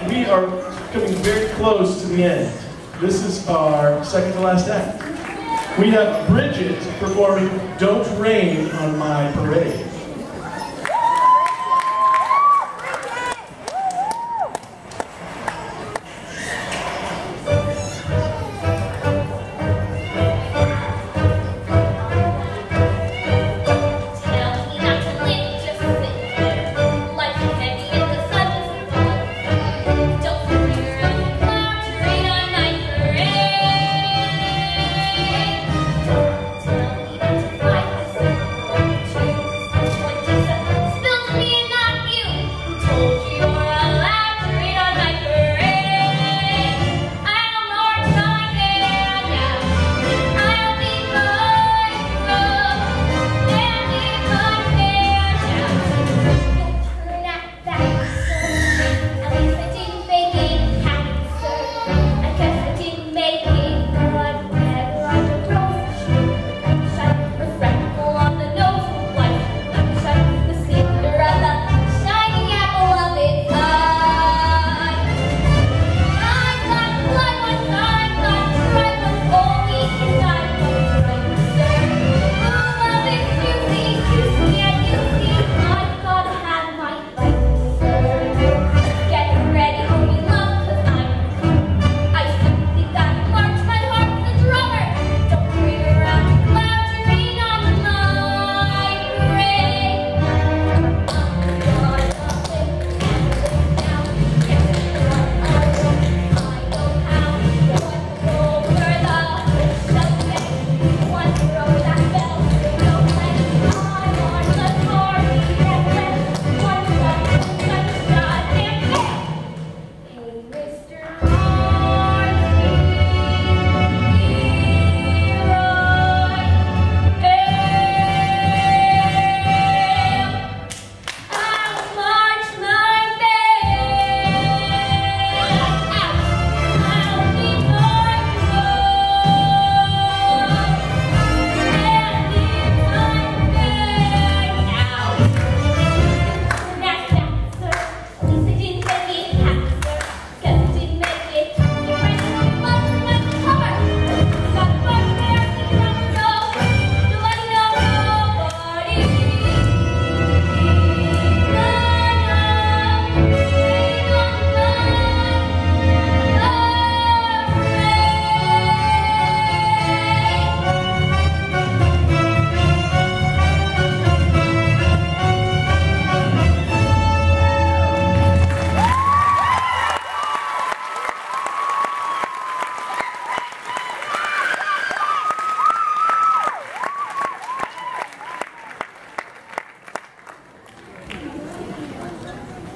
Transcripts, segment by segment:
we are coming very close to the end. This is our second to last act. We have Bridget performing Don't Rain on My Parade.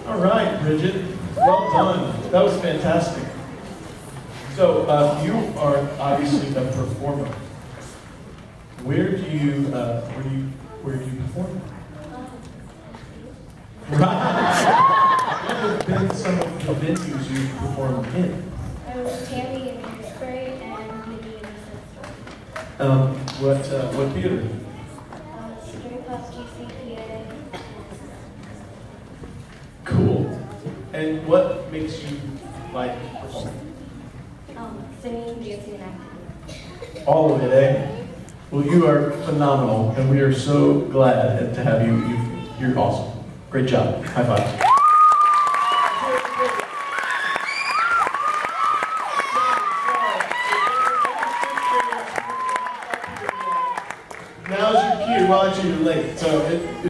All right, Bridget, well done. That was fantastic. So you are obviously a performer. Where do you perform? Right. What have been some of the venues you've performed in? I was Tammy in Harrisburg and Mickey in Central. What theater? String Puffs GCPA. Cool. And what makes you like performing? Singing, dancing, and acting. All of it, eh? Well, you are phenomenal, and we are so glad to have you. You're awesome. Great job. High five. Now's your cue. Well, actually, you're late. So